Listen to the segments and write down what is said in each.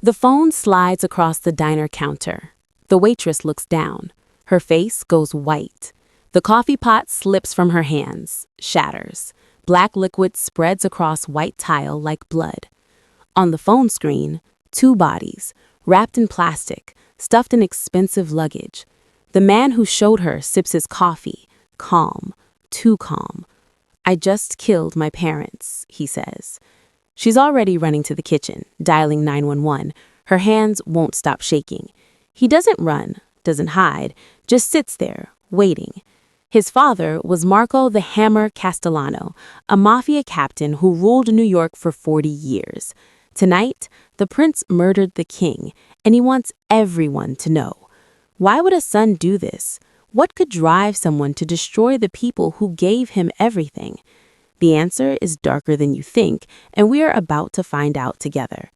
The phone slides across the diner counter. The waitress looks down. Her face goes white. The coffee pot slips from her hands, shatters. Black liquid spreads across white tile like blood. On the phone screen, two bodies, wrapped in plastic, stuffed in expensive luggage. The man who showed her sips his coffee, calm, too calm. "I just killed my parents," he says. She's already running to the kitchen, dialing 911. Her hands won't stop shaking. He doesn't run, doesn't hide, just sits there, waiting. His father was Marco the Hammer Castellano, a mafia captain who ruled New York for 40 years. Tonight, the prince murdered the king, and he wants everyone to know. Why would a son do this? What could drive someone to destroy the people who gave him everything? The answer is darker than you think, and we are about to find out together.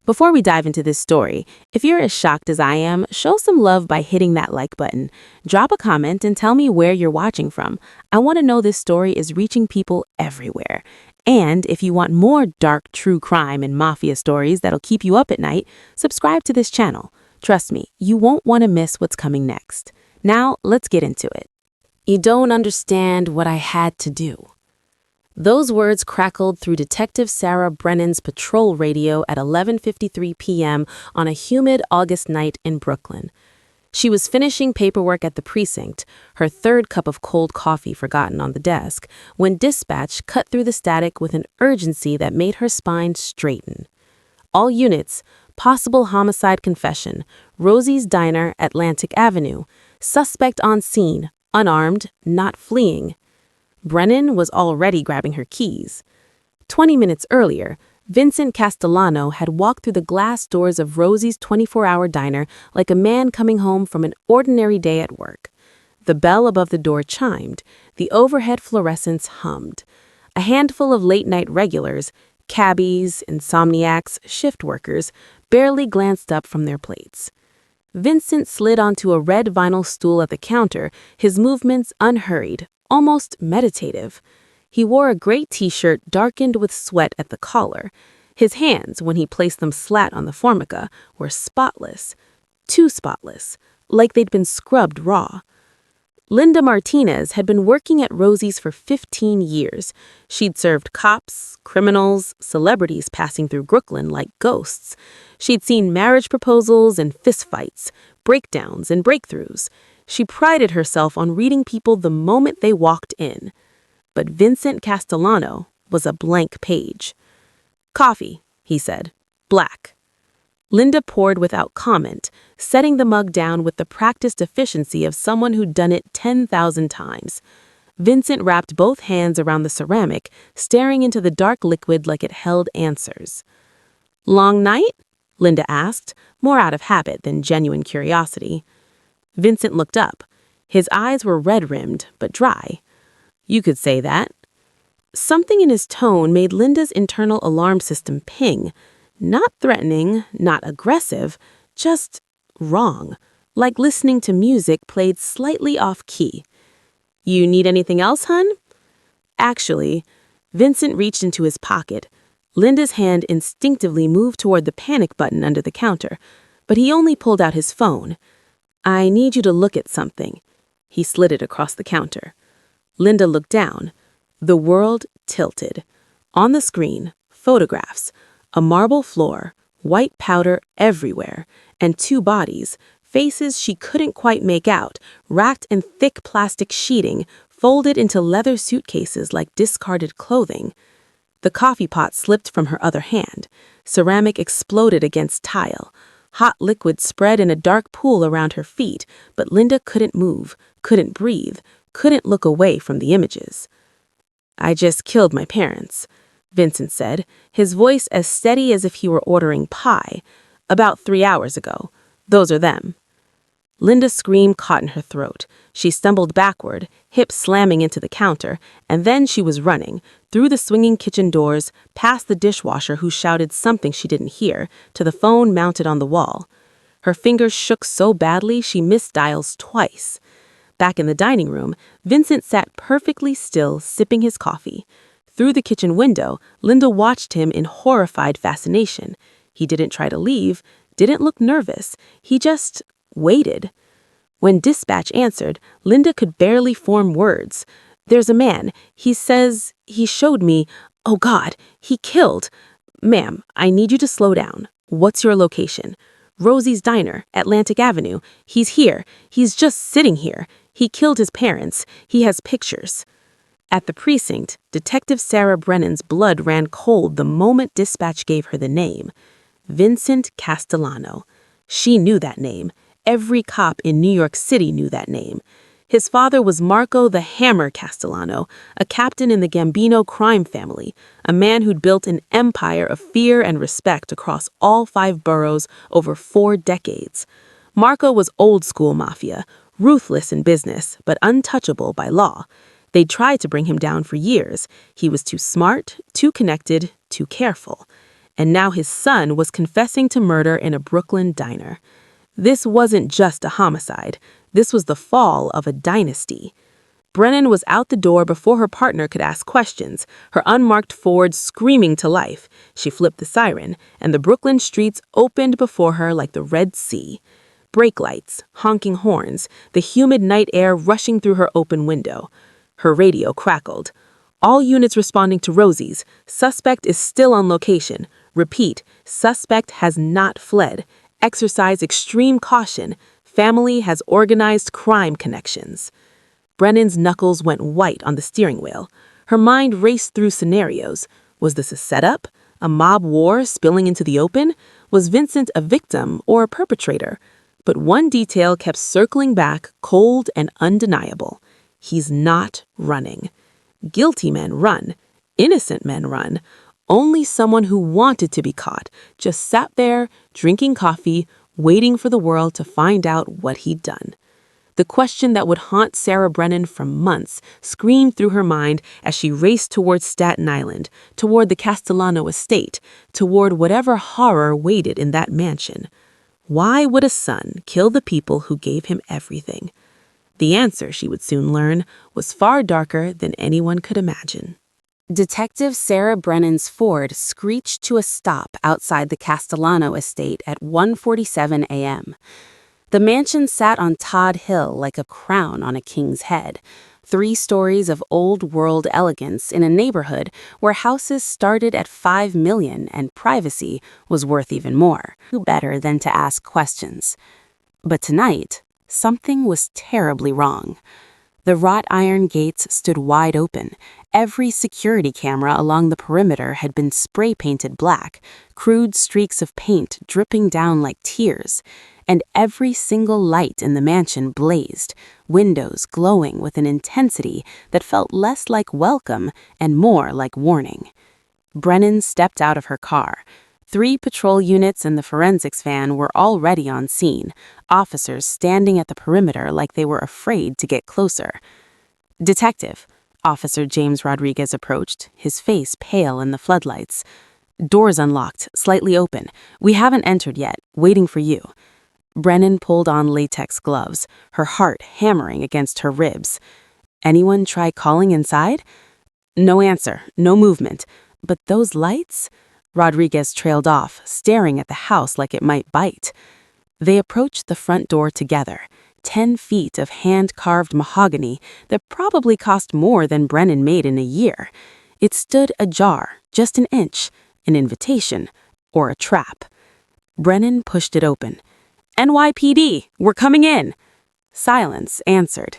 Before we dive into this story, if you're as shocked as I am, show some love by hitting that like button. Drop a comment and tell me where you're watching from. I want to know this story is reaching people everywhere. And if you want more dark true crime and mafia stories that'll keep you up at night, subscribe to this channel. Trust me, you won't want to miss what's coming next. Now, let's get into it. You don't understand what I had to do. Those words crackled through Detective Sarah Brennan's patrol radio at 11:53 p.m. on a humid August night in Brooklyn. She was finishing paperwork at the precinct, her third cup of cold coffee forgotten on the desk, when dispatch cut through the static with an urgency that made her spine straighten. All units, possible homicide confession, Rosie's Diner, Atlantic Avenue, suspect on scene, unarmed, not fleeing. Brennan was already grabbing her keys. 20 minutes earlier, Vincent Castellano had walked through the glass doors of Rosie's 24-hour diner like a man coming home from an ordinary day at work. The bell above the door chimed. The overhead fluorescents hummed. A handful of late-night regulars, cabbies, insomniacs, shift workers, barely glanced up from their plates. Vincent slid onto a red vinyl stool at the counter, his movements unhurried, almost meditative. He wore a gray t-shirt darkened with sweat at the collar. His hands, when he placed them slat on the formica, were spotless. Too spotless, like they'd been scrubbed raw. Linda Martinez had been working at Rosie's for 15 years. She'd served cops, criminals, celebrities passing through Brooklyn like ghosts. She'd seen marriage proposals and fistfights, breakdowns and breakthroughs. She prided herself on reading people the moment they walked in. But Vincent Castellano was a blank page. "Coffee," he said. "Black." Linda poured without comment, setting the mug down with the practiced efficiency of someone who'd done it 10,000 times. Vincent wrapped both hands around the ceramic, staring into the dark liquid like it held answers. "Long night?" Linda asked, more out of habit than genuine curiosity. Vincent looked up. His eyes were red-rimmed, but dry. "You could say that." Something in his tone made Linda's internal alarm system ping. Not threatening, not aggressive, just wrong, like listening to music played slightly off-key. "You need anything else, hun?" Actually, Vincent reached into his pocket. Linda's hand instinctively moved toward the panic button under the counter, but he only pulled out his phone. "I need you to look at something." He slid it across the counter. Linda looked down. The world tilted. On the screen, photographs, a marble floor, white powder everywhere, and two bodies, faces she couldn't quite make out, wrapped in thick plastic sheeting, folded into leather suitcases like discarded clothing. The coffee pot slipped from her other hand. Ceramic exploded against tile. Hot liquid spread in a dark pool around her feet, but Linda couldn't move, couldn't breathe, couldn't look away from the images. "I just killed my parents," Vincent said, his voice as steady as if he were ordering pie. "About 3 hours ago. Those are them." Linda's scream caught in her throat. She stumbled backward, hips slamming into the counter, and then she was running, through the swinging kitchen doors, past the dishwasher who shouted something she didn't hear, to the phone mounted on the wall. Her fingers shook so badly she missed dials twice. Back in the dining room, Vincent sat perfectly still, sipping his coffee. Through the kitchen window, Linda watched him in horrified fascination. He didn't try to leave, didn't look nervous. He just waited. When dispatch answered, Linda could barely form words. "There's a man. He says he showed me. Oh God, he killed. Ma'am, I need you to slow down. What's your location?" "Rosie's Diner, Atlantic Avenue. He's here. He's just sitting here. He killed his parents. He has pictures." At the precinct, Detective Sarah Brennan's blood ran cold the moment dispatch gave her the name. Vincent Castellano. She knew that name. Every cop in New York City knew that name. His father was Marco the Hammer Castellano, a captain in the Gambino crime family, a man who'd built an empire of fear and respect across all 5 boroughs over 4 decades. Marco was old-school mafia, ruthless in business, but untouchable by law. They'd tried to bring him down for years. He was too smart, too connected, too careful. And now his son was confessing to murder in a Brooklyn diner. This wasn't just a homicide. This was the fall of a dynasty. Brennan was out the door before her partner could ask questions, her unmarked Ford screaming to life. She flipped the siren, and the Brooklyn streets opened before her like the Red Sea. Brake lights, honking horns, the humid night air rushing through her open window. Her radio crackled. "All units responding to Rosie's. Suspect is still on location. Repeat, suspect has not fled. Exercise extreme caution. Family has organized crime connections." Brennan's knuckles went white on the steering wheel. Her mind raced through scenarios. Was this a setup? A mob war spilling into the open? Was Vincent a victim or a perpetrator? But one detail kept circling back, cold and undeniable. He's not running. Guilty men run. Innocent men run. Only someone who wanted to be caught just sat there, drinking coffee, waiting for the world to find out what he'd done. The question that would haunt Sarah Brennan for months screamed through her mind as she raced towards Staten Island, toward the Castellano estate, toward whatever horror waited in that mansion. Why would a son kill the people who gave him everything? The answer, she would soon learn, was far darker than anyone could imagine. Detective Sarah Brennan's Ford screeched to a stop outside the Castellano estate at 1:47 a.m. The mansion sat on Todd Hill like a crown on a king's head, 3 stories of old-world elegance in a neighborhood where houses started at $5 million and privacy was worth even more. Better than to ask questions. But tonight, something was terribly wrong. The wrought iron gates stood wide open. Every security camera along the perimeter had been spray-painted black, crude streaks of paint dripping down like tears. And every single light in the mansion blazed, windows glowing with an intensity that felt less like welcome and more like warning. Brennan stepped out of her car. 3 patrol units and the forensics van were already on scene, officers standing at the perimeter like they were afraid to get closer. "Detective," Officer James Rodriguez approached, his face pale in the floodlights. "Doors unlocked, slightly open. We haven't entered yet, waiting for you." Brennan pulled on latex gloves, her heart hammering against her ribs. "Anyone try calling inside?" No answer, no movement. But those lights? Rodriguez trailed off, staring at the house like it might bite. They approached the front door together, 10 feet of hand-carved mahogany that probably cost more than Brennan made in a year. It stood ajar, just an inch, an invitation, or a trap. Brennan pushed it open. "NYPD, we're coming in." Silence answered.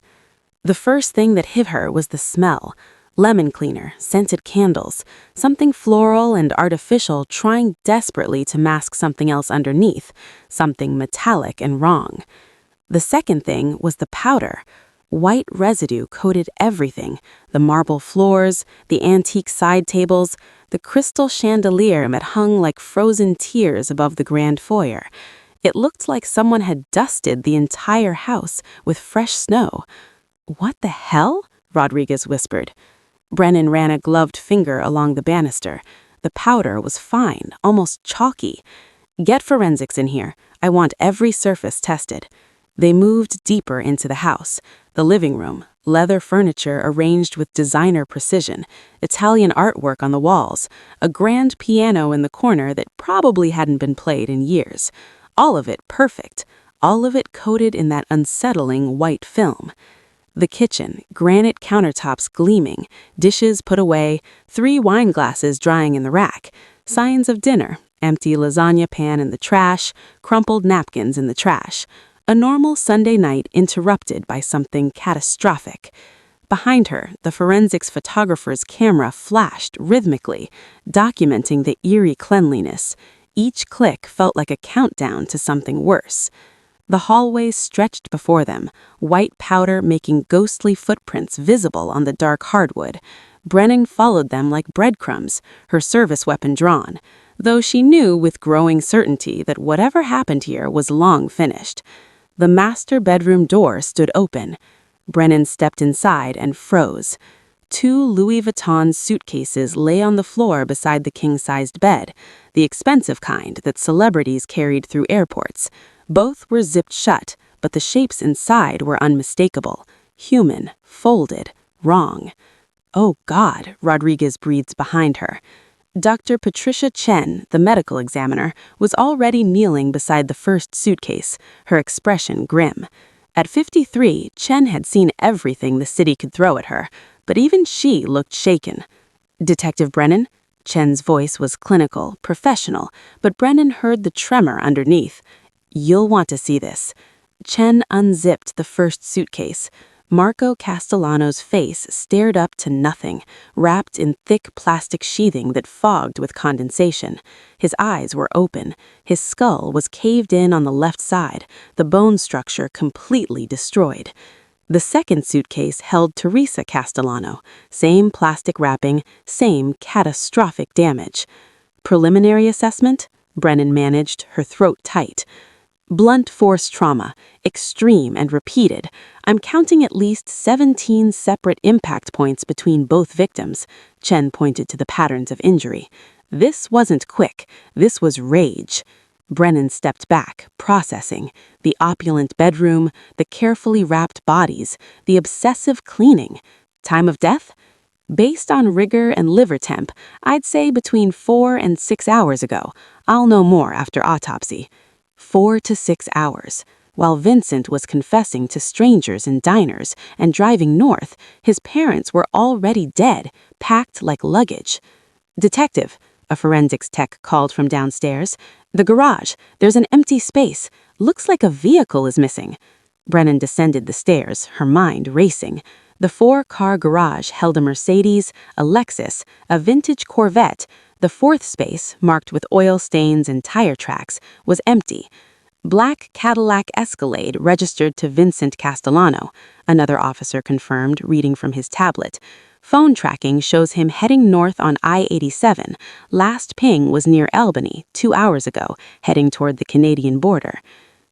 The first thing that hit her was the smell. Lemon cleaner, scented candles, something floral and artificial trying desperately to mask something else underneath, something metallic and wrong. The second thing was the powder. White residue coated everything, the marble floors, the antique side tables, the crystal chandelier that hung like frozen tears above the grand foyer. It looked like someone had dusted the entire house with fresh snow. "What the hell?" Rodriguez whispered. Brennan ran a gloved finger along the banister. The powder was fine, almost chalky. "Get forensics in here. I want every surface tested." They moved deeper into the house. The living room, leather furniture arranged with designer precision, Italian artwork on the walls, a grand piano in the corner that probably hadn't been played in years. All of it perfect, all of it coated in that unsettling white film. The kitchen, granite countertops gleaming, dishes put away, 3 wine glasses drying in the rack, signs of dinner, empty lasagna pan in the trash, crumpled napkins in the trash. A normal Sunday night interrupted by something catastrophic. Behind her, the forensics photographer's camera flashed rhythmically, documenting the eerie cleanliness. Each click felt like a countdown to something worse. The hallways stretched before them, white powder making ghostly footprints visible on the dark hardwood. Brennan followed them like breadcrumbs, her service weapon drawn, though she knew with growing certainty that whatever happened here was long finished. The master bedroom door stood open. Brennan stepped inside and froze. 2 Louis Vuitton suitcases lay on the floor beside the king-sized bed, the expensive kind that celebrities carried through airports. Both were zipped shut, but the shapes inside were unmistakable. Human, folded, wrong. "Oh God," Rodriguez breathed behind her. Dr. Patricia Chen, the medical examiner, was already kneeling beside the first suitcase, her expression grim. At 53, Chen had seen everything the city could throw at her, but even she looked shaken. "Detective Brennan?" Chen's voice was clinical, professional, but Brennan heard the tremor underneath. "You'll want to see this." Chen unzipped the first suitcase. Marco Castellano's face stared up to nothing, wrapped in thick plastic sheathing that fogged with condensation. His eyes were open. His skull was caved in on the left side, the bone structure completely destroyed. The second suitcase held Teresa Castellano. Same plastic wrapping, same catastrophic damage. "Preliminary assessment?" Brennan managed, her throat tight. "Blunt force trauma, extreme and repeated. I'm counting at least 17 separate impact points between both victims." Chen pointed to the patterns of injury. This wasn't quick. This was rage. Brennan stepped back, processing. The opulent bedroom, the carefully wrapped bodies, the obsessive cleaning. Time of death? Based on rigor and liver temp, I'd say between 4 and 6 hours ago. I'll know more after autopsy. 4 to 6 hours. While Vincent was confessing to strangers in diners and driving north, his parents were already dead, packed like luggage. "Detective," a forensics tech called from downstairs. "The garage. There's an empty space. Looks like a vehicle is missing." Brennan descended the stairs, her mind racing. The 4-car garage held a Mercedes, a Lexus, a vintage Corvette. The 4th space, marked with oil stains and tire tracks, was empty. "Black Cadillac Escalade registered to Vincent Castellano," another officer confirmed, reading from his tablet. "Phone tracking shows him heading north on I-87. Last ping was near Albany 2 hours ago, heading toward the Canadian border."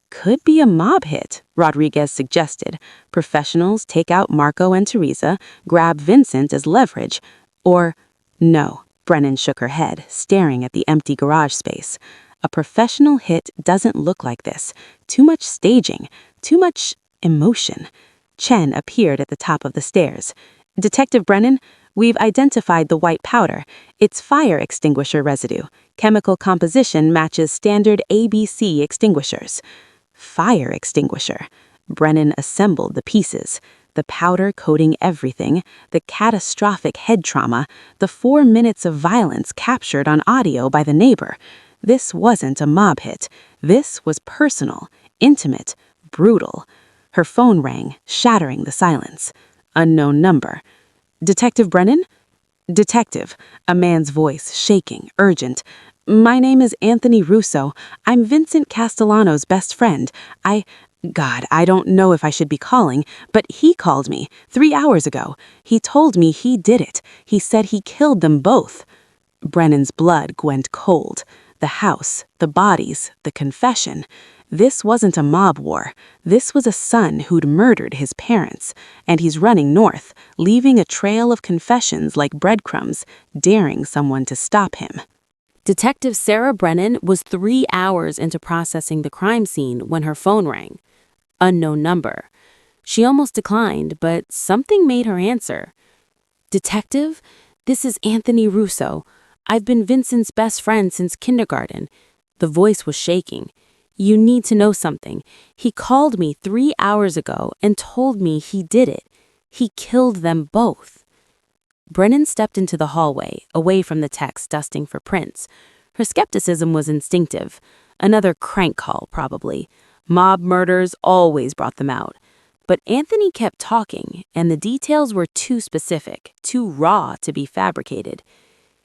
"Could be a mob hit," Rodriguez suggested. "Professionals take out Marco and Teresa, grab Vincent as leverage. Or, no." Brennan shook her head, staring at the empty garage space. "A professional hit doesn't look like this. Too much staging, too much emotion." Chen appeared at the top of the stairs. "Detective Brennan, we've identified the white powder. It's fire extinguisher residue. Chemical composition matches standard ABC extinguishers." Fire extinguisher. Brennan assembled the pieces. The powder coating everything, the catastrophic head trauma, the 4 minutes of violence captured on audio by the neighbor. This wasn't a mob hit. This was personal, intimate, brutal. Her phone rang, shattering the silence. Unknown number. "Detective Brennan?" "Detective," a man's voice shaking, urgent. "My name is Anthony Russo. I'm Vincent Castellano's best friend. I don't know if I should be calling, but he called me 3 hours ago. He told me he did it. He said he killed them both." Brennan's blood went cold. The house, the bodies, the confession. This wasn't a mob war. This was a son who'd murdered his parents. And he's running north, leaving a trail of confessions like breadcrumbs, daring someone to stop him. Detective Sarah Brennan was 3 hours into processing the crime scene when her phone rang. Unknown number. She almost declined, but something made her answer. "Detective, this is Anthony Russo. I've been Vincent's best friend since kindergarten." The voice was shaking. "You need to know something. He called me 3 hours ago and told me he did it. He killed them both." Brennan stepped into the hallway, away from the text dusting for prints. Her skepticism was instinctive. Another crank call, probably. Mob murders always brought them out. But Anthony kept talking, and the details were too specific, too raw to be fabricated.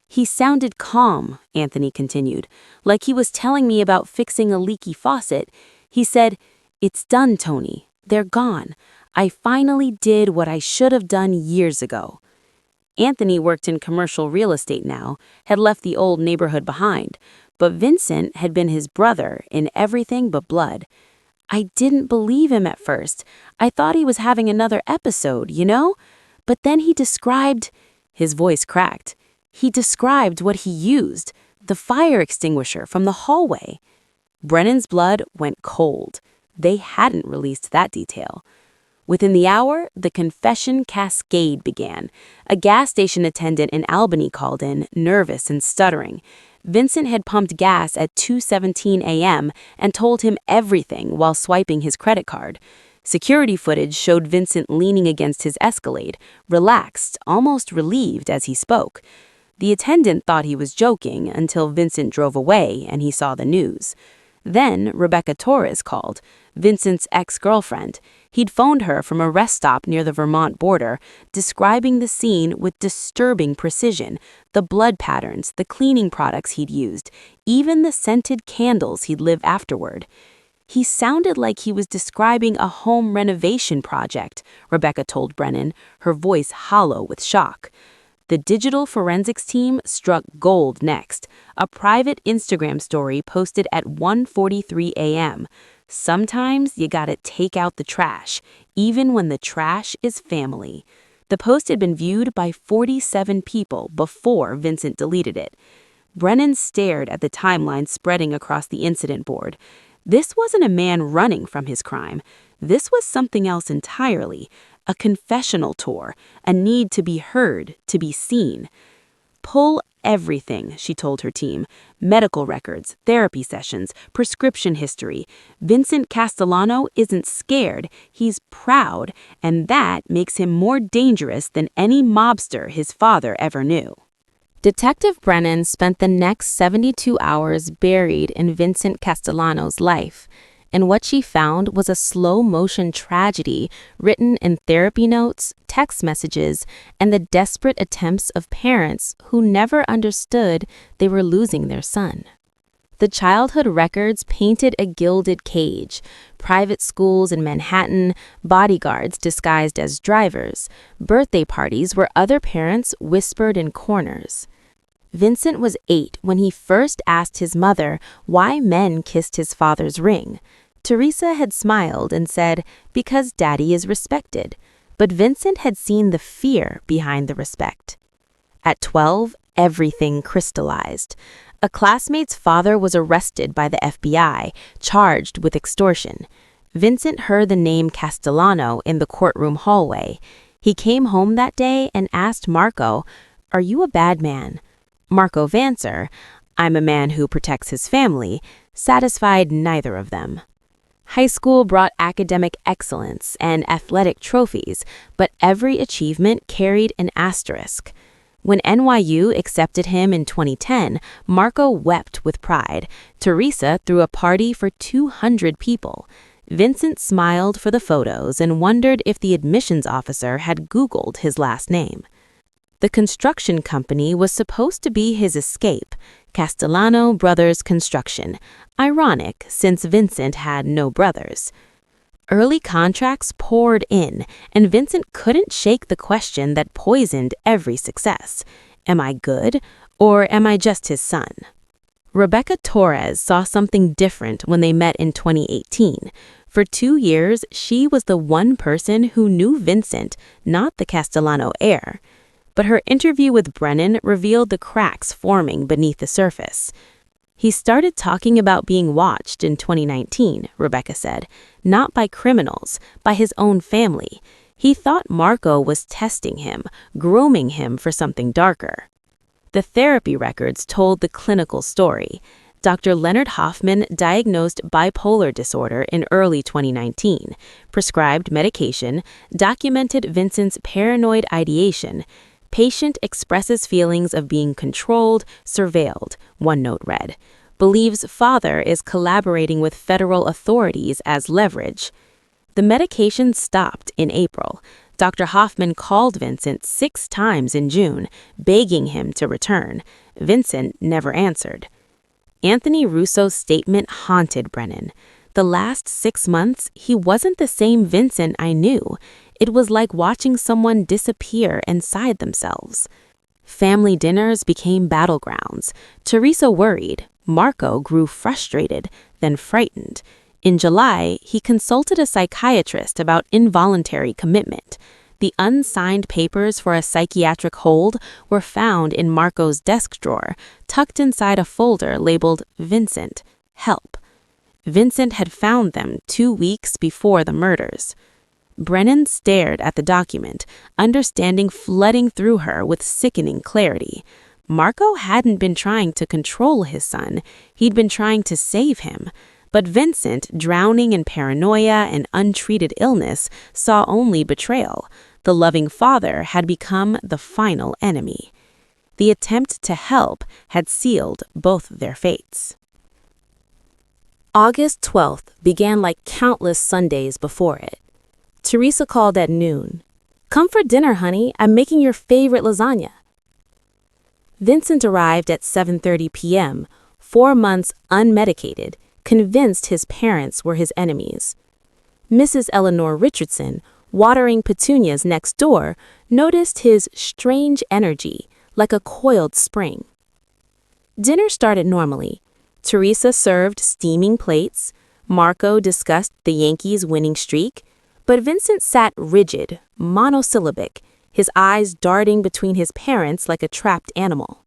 "He sounded calm," Anthony continued, "like he was telling me about fixing a leaky faucet. He said, 'It's done, Tony. They're gone. I finally did what I should have done years ago.'" Anthony worked in commercial real estate now, had left the old neighborhood behind, but Vincent had been his brother in everything but blood. "I didn't believe him at first. I thought he was having another episode, you know? But then he described—" His voice cracked. "He described what he used, the fire extinguisher from the hallway." Brennan's blood went cold. They hadn't released that detail. Within the hour, the confession cascade began. A gas station attendant in Albany called in, nervous and stuttering. Vincent had pumped gas at 2:17 a.m. and told him everything while swiping his credit card. Security footage showed Vincent leaning against his Escalade, relaxed, almost relieved as he spoke. The attendant thought he was joking until Vincent drove away and he saw the news. Then Rebecca Torres called, Vincent's ex-girlfriend. He'd phoned her from a rest stop near the Vermont border, describing the scene with disturbing precision, the blood patterns, the cleaning products he'd used, even the scented candles he'd lit afterward. "He sounded like he was describing a home renovation project," Rebecca told Brennan, her voice hollow with shock. The digital forensics team struck gold next, a private Instagram story posted at 1:43 a.m. "Sometimes you gotta take out the trash, even when the trash is family." The post had been viewed by 47 people before Vincent deleted it. Brennan stared at the timeline spreading across the incident board. This wasn't a man running from his crime. This was something else entirely. A confessional tour, a need to be heard, to be seen. "Pull everything," she told her team. "Medical records, therapy sessions, prescription history. Vincent Castellano isn't scared, he's proud, and that makes him more dangerous than any mobster his father ever knew." Detective Brennan spent the next 72 hours buried in Vincent Castellano's life, and what she found was a slow-motion tragedy written in therapy notes, text messages, and the desperate attempts of parents who never understood they were losing their son. The childhood records painted a gilded cage, private schools in Manhattan, bodyguards disguised as drivers, birthday parties where other parents whispered in corners. Vincent was 8 when he first asked his mother why men kissed his father's ring. Teresa had smiled and said, "Because Daddy is respected." But Vincent had seen the fear behind the respect. At 12, everything crystallized. A classmate's father was arrested by the FBI, charged with extortion. Vincent heard the name Castellano in the courtroom hallway. He came home that day and asked Marco, "Are you a bad man?" Marco's answer, "I'm a man who protects his family," satisfied neither of them. High school brought academic excellence and athletic trophies, but every achievement carried an asterisk. When NYU accepted him in 2010, Marco wept with pride. Teresa threw a party for 200 people. Vincent smiled for the photos and wondered if the admissions officer had Googled his last name. The construction company was supposed to be his escape, Castellano Brothers Construction. Ironic, since Vincent had no brothers. Early contracts poured in, and Vincent couldn't shake the question that poisoned every success. Am I good, or am I just his son? Rebecca Torres saw something different when they met in 2018. For 2 years, she was the one person who knew Vincent, not the Castellano heir. But her interview with Brennan revealed the cracks forming beneath the surface. He started talking about being watched in 2019, Rebecca said, not by criminals, by his own family. He thought Marco was testing him, grooming him for something darker. The therapy records told the clinical story. Dr. Leonard Hoffman diagnosed bipolar disorder in early 2019, prescribed medication, documented Vincent's paranoid ideation. Patient expresses feelings of being controlled, surveilled, one note read. Believes father is collaborating with federal authorities as leverage. The medication stopped in April. Dr. Hoffman called Vincent 6 times in June, begging him to return. Vincent never answered. Anthony Russo's statement haunted Brennan. The last 6 months, he wasn't the same Vincent I knew. It was like watching someone disappear inside themselves. Family dinners became battlegrounds. Teresa worried. Marco grew frustrated, then frightened. In July, he consulted a psychiatrist about involuntary commitment. The unsigned papers for a psychiatric hold were found in Marco's desk drawer, tucked inside a folder labeled Vincent, Help. Vincent had found them 2 weeks before the murders. Brennan stared at the document, understanding flooding through her with sickening clarity. Marco hadn't been trying to control his son, he'd been trying to save him. But Vincent, drowning in paranoia and untreated illness, saw only betrayal. The loving father had become the final enemy. The attempt to help had sealed both their fates. August 12th began like countless Sundays before it. Teresa called at noon. "Come for dinner, honey. I'm making your favorite lasagna." Vincent arrived at 7:30 p.m., 4 months unmedicated, convinced his parents were his enemies. Mrs. Eleanor Richardson, watering petunias next door, noticed his strange energy, like a coiled spring. Dinner started normally. Teresa served steaming plates. Marco discussed the Yankees' winning streak. But Vincent sat rigid, monosyllabic, his eyes darting between his parents like a trapped animal.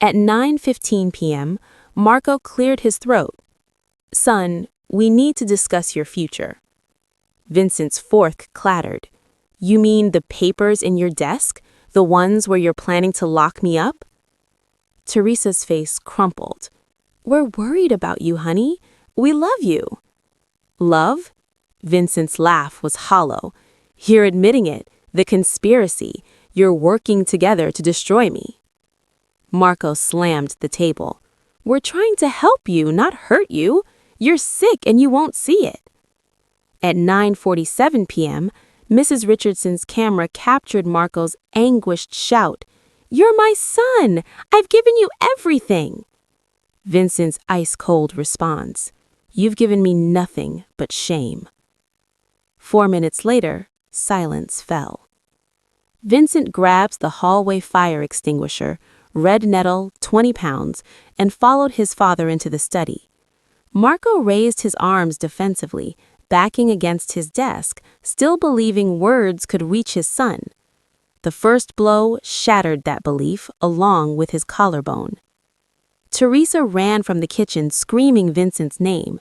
At 9:15 p.m., Marco cleared his throat. "Son, we need to discuss your future." Vincent's fork clattered. "You mean the papers in your desk? The ones where you're planning to lock me up?" Teresa's face crumpled. "We're worried about you, honey. We love you." "Love?" Vincent's laugh was hollow. "You're admitting it. The conspiracy. You're working together to destroy me." Marco slammed the table. "We're trying to help you, not hurt you. You're sick and you won't see it." At 9:47 p.m., Mrs. Richardson's camera captured Marco's anguished shout. "You're my son! I've given you everything!" Vincent's ice-cold response. "You've given me nothing but shame." 4 minutes later, silence fell. Vincent grabs the hallway fire extinguisher, red nettle, 20 pounds, and followed his father into the study. Marco raised his arms defensively, backing against his desk, still believing words could reach his son. The first blow shattered that belief along with his collarbone. Teresa ran from the kitchen screaming Vincent's name.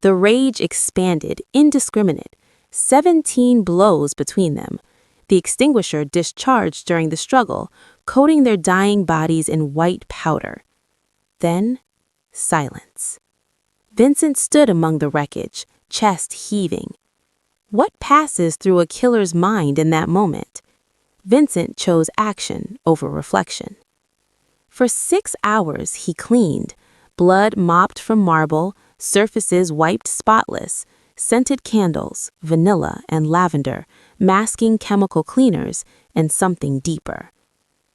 The rage expanded, indiscriminate. 17 blows between them. The extinguisher discharged during the struggle, coating their dying bodies in white powder. Then, silence. Vincent stood among the wreckage, chest heaving. What passes through a killer's mind in that moment? Vincent chose action over reflection. For 6 hours he cleaned, blood mopped from marble, surfaces wiped spotless, scented candles, vanilla and lavender, masking chemical cleaners, and something deeper.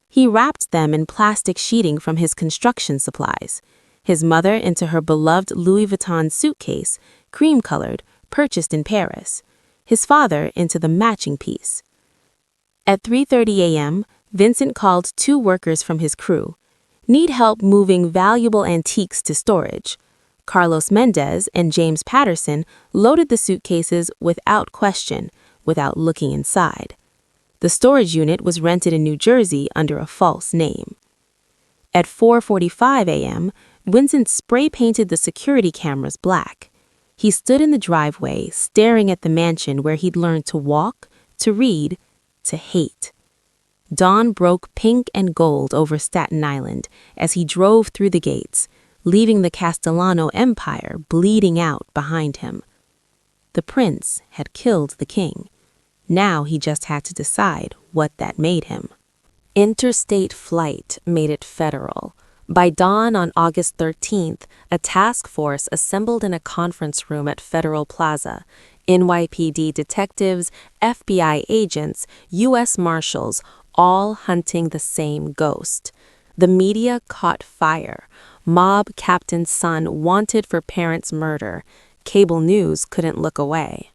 He wrapped them in plastic sheeting from his construction supplies, his mother into her beloved Louis Vuitton suitcase, cream-colored, purchased in Paris, his father into the matching piece. At 3:30 a.m., Vincent called 2 workers from his crew. "Need help moving valuable antiques to storage." Carlos Mendez and James Patterson loaded the suitcases without question, without looking inside. The storage unit was rented in New Jersey under a false name. At 4:45 a.m., Vincent spray-painted the security cameras black. He stood in the driveway, staring at the mansion where he'd learned to walk, to read, to hate. Dawn broke pink and gold over Staten Island as he drove through the gates, leaving the Castellano Empire bleeding out behind him. The prince had killed the king. Now he just had to decide what that made him. Interstate flight made it federal. By dawn on August 13th, a task force assembled in a conference room at Federal Plaza. NYPD detectives, FBI agents, U.S. Marshals, all hunting the same ghost. The media caught fire. Mob captain's son wanted for parents' murder. Cable news couldn't look away.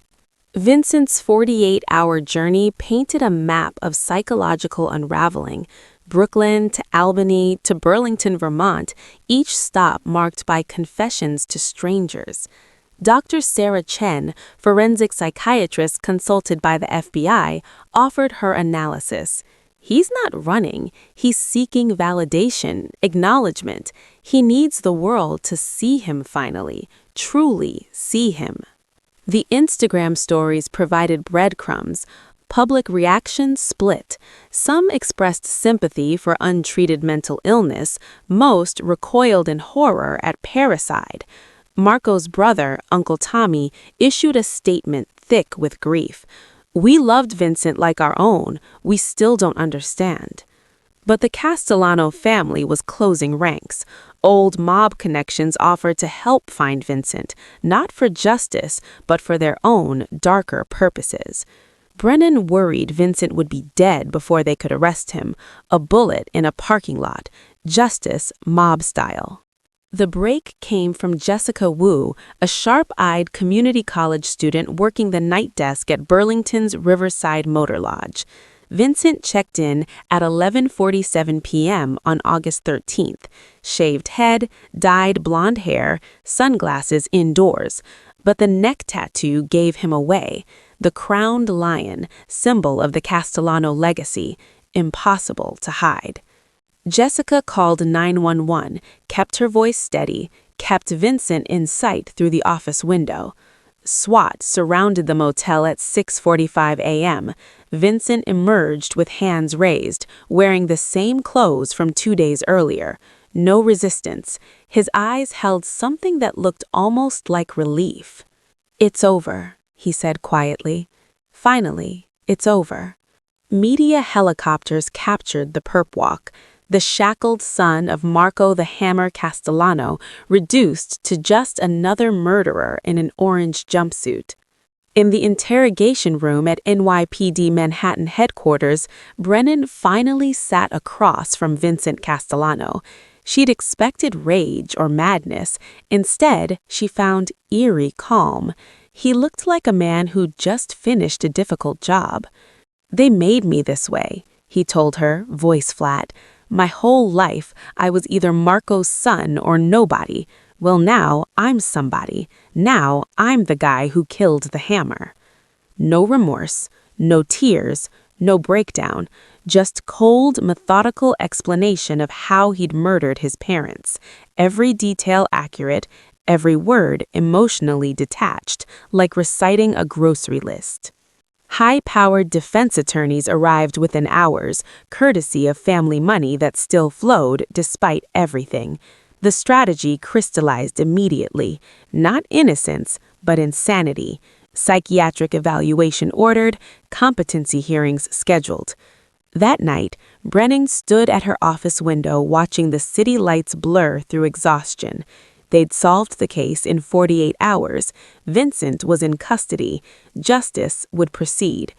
Vincent's 48-hour journey painted a map of psychological unraveling. Brooklyn to Albany to Burlington, Vermont, each stop marked by confessions to strangers. Dr. Sarah Chen, forensic psychiatrist consulted by the FBI, offered her analysis. He's not running, he's seeking validation, acknowledgement. He needs the world to see him finally, truly see him. The Instagram stories provided breadcrumbs. Public reaction split. Some expressed sympathy for untreated mental illness. Most recoiled in horror at parricide. Marco's brother, Uncle Tommy, issued a statement thick with grief. "We loved Vincent like our own. We still don't understand." But the Castellano family was closing ranks. Old mob connections offered to help find Vincent, not for justice, but for their own darker purposes. Brennan worried Vincent would be dead before they could arrest him, a bullet in a parking lot, justice mob style. The break came from Jessica Wu, a sharp-eyed community college student working the night desk at Burlington's Riverside Motor Lodge. Vincent checked in at 11:47 p.m. on August 13th. Shaved head, dyed blonde hair, sunglasses indoors. But the neck tattoo gave him away. The crowned lion, symbol of the Castellano legacy, impossible to hide. Jessica called 911, kept her voice steady, kept Vincent in sight through the office window. SWAT surrounded the motel at 6:45 a.m. Vincent emerged with hands raised, wearing the same clothes from 2 days earlier. No resistance. His eyes held something that looked almost like relief. "It's over," he said quietly. "Finally, it's over." Media helicopters captured the perp walk. The shackled son of Marco the Hammer Castellano, reduced to just another murderer in an orange jumpsuit. In the interrogation room at NYPD Manhattan headquarters, Brennan finally sat across from Vincent Castellano. She'd expected rage or madness. Instead, she found eerie calm. He looked like a man who'd just finished a difficult job. "They made me this way," he told her, voice flat. "My whole life, I was either Marco's son or nobody. Well, now I'm somebody. Now I'm the guy who killed the Hammer." No remorse, no tears, no breakdown, just cold, methodical explanation of how he'd murdered his parents. Every detail accurate, every word emotionally detached, like reciting a grocery list. High-powered defense attorneys arrived within hours, courtesy of family money that still flowed despite everything. The strategy crystallized immediately. Not innocence, but insanity. Psychiatric evaluation ordered, competency hearings scheduled. That night, Brennan stood at her office window watching the city lights blur through exhaustion. They'd solved the case in 48 hours. Vincent was in custody. Justice would proceed.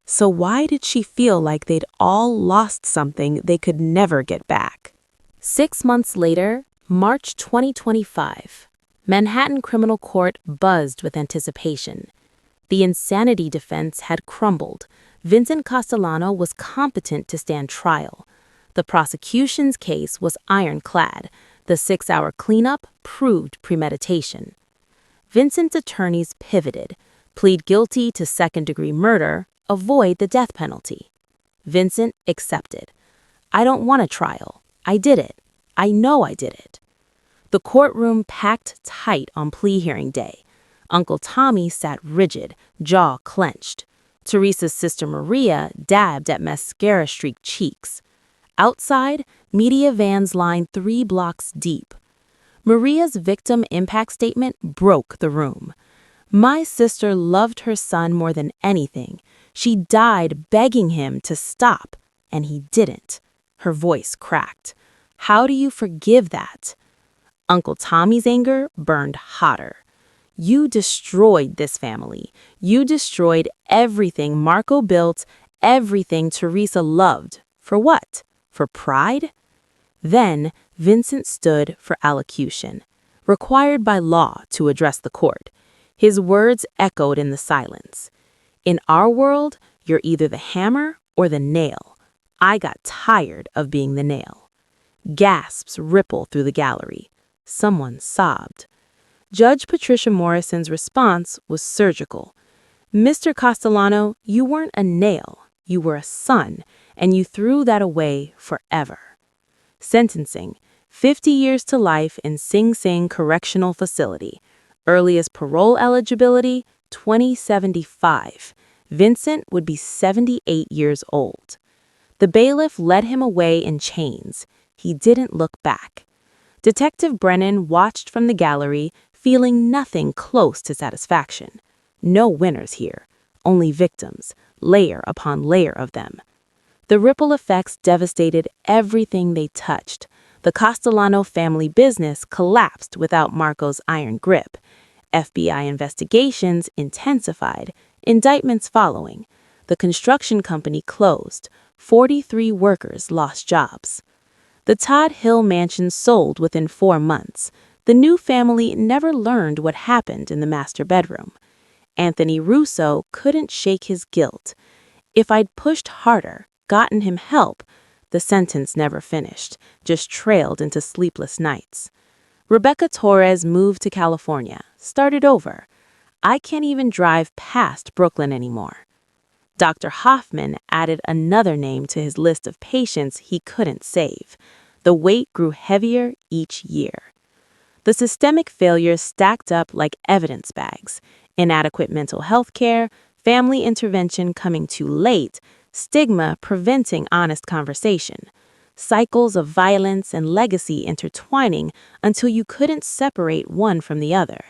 So why did she feel like they'd all lost something they could never get back? 6 months later, March 2025, Manhattan Criminal Court buzzed with anticipation. The insanity defense had crumbled. Vincent Castellano was competent to stand trial. The prosecution's case was ironclad. The 6-hour cleanup proved premeditation. Vincent's attorneys pivoted, plead guilty to second-degree murder, avoid the death penalty. Vincent accepted. "I don't want a trial. I did it. I know I did it." The courtroom packed tight on plea hearing day. Uncle Tommy sat rigid, jaw clenched. Teresa's sister Maria dabbed at mascara-streaked cheeks. Outside, media vans lined 3 blocks deep. Maria's victim impact statement broke the room. "My sister loved her son more than anything. She died begging him to stop, and he didn't." Her voice cracked. "How do you forgive that?" Uncle Tommy's anger burned hotter. "You destroyed this family. You destroyed everything Marco built, everything Teresa loved. For what? For pride?" Then Vincent stood for allocution, required by law to address the court. His words echoed in the silence. "In our world, you're either the hammer or the nail. I got tired of being the nail." Gasps rippled through the gallery. Someone sobbed. Judge Patricia Morrison's response was surgical. "Mr. Castellano, you weren't a nail. You were a son, and you threw that away forever." Sentencing: 50 years to life in Sing Sing Correctional Facility. Earliest parole eligibility, 2075. Vincent would be 78 years old. The bailiff led him away in chains. He didn't look back. Detective Brennan watched from the gallery, feeling nothing close to satisfaction. No winners here, only victims, layer upon layer of them. The ripple effects devastated everything they touched. The Castellano family business collapsed without Marco's iron grip. FBI investigations intensified, indictments following. The construction company closed. 43 workers lost jobs. The Todd Hill mansion sold within 4 months. The new family never learned what happened in the master bedroom. Anthony Russo couldn't shake his guilt. "If I'd pushed harder, gotten him help," the sentence never finished, just trailed into sleepless nights. Rebecca Torres moved to California, started over. "I can't even drive past Brooklyn anymore." Dr. Hoffman added another name to his list of patients he couldn't save. The weight grew heavier each year. The systemic failures stacked up like evidence bags: inadequate mental health care, family intervention coming too late, stigma preventing honest conversation, cycles of violence and legacy intertwining until you couldn't separate one from the other.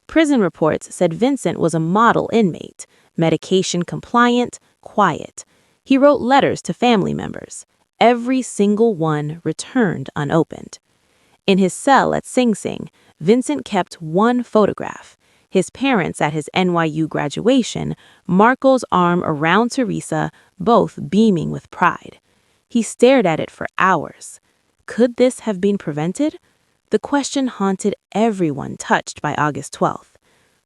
Prison reports said Vincent was a model inmate, medication compliant, quiet. He wrote letters to family members. Every single one returned unopened. In his cell at Sing Sing, Vincent kept one photograph: his parents at his NYU graduation, Marco's arm around Teresa, both beaming with pride. He stared at it for hours. Could this have been prevented? The question haunted everyone touched by August 12th.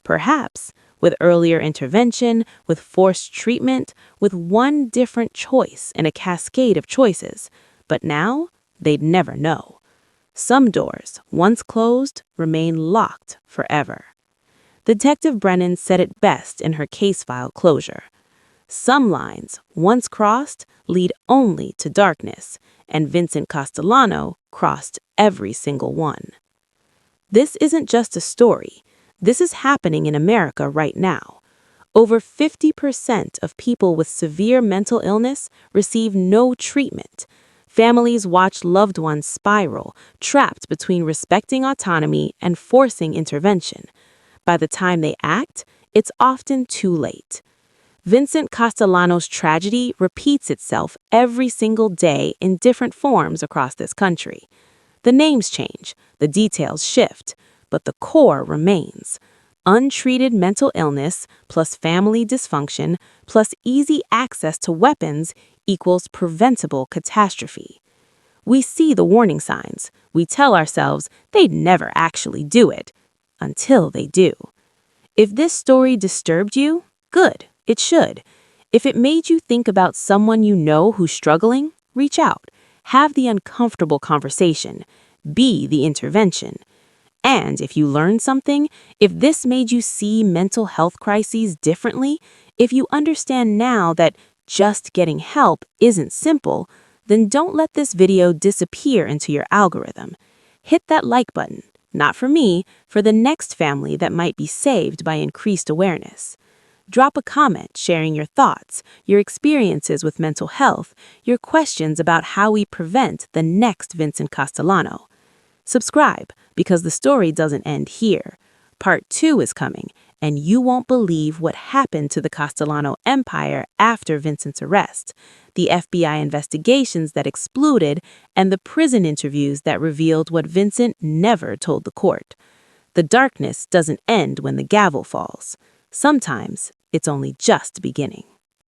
Perhaps, with earlier intervention, with forced treatment, with one different choice in a cascade of choices. But now, they'd never know. Some doors, once closed, remain locked forever. Detective Brennan said it best in her case file closure. "Some lines, once crossed, lead only to darkness, and Vincent Castellano crossed every single one." This isn't just a story. This is happening in America right now. Over 50% of people with severe mental illness receive no treatment. Families watch loved ones spiral, trapped between respecting autonomy and forcing intervention. By the time they act, it's often too late. Vincent Castellano's tragedy repeats itself every single day in different forms across this country. The names change, the details shift, but the core remains. Untreated mental illness plus family dysfunction plus easy access to weapons equals preventable catastrophe. We see the warning signs. We tell ourselves they'd never actually do it, until they do. If this story disturbed you, good, it should. If it made you think about someone you know who's struggling, reach out. Have the uncomfortable conversation. Be the intervention. And if you learned something, if this made you see mental health crises differently, if you understand now that just getting help isn't simple, then don't let this video disappear into your algorithm. Hit that like button, not for me, for the next family that might be saved by increased awareness. Drop a comment sharing your thoughts, your experiences with mental health, your questions about how we prevent the next Vincent Castellano. Subscribe, because the story doesn't end here. Part 2 is coming, and you won't believe what happened to the Castellano empire after Vincent's arrest, the FBI investigations that exploded, and the prison interviews that revealed what Vincent never told the court. The darkness doesn't end when the gavel falls. Sometimes it's only just beginning.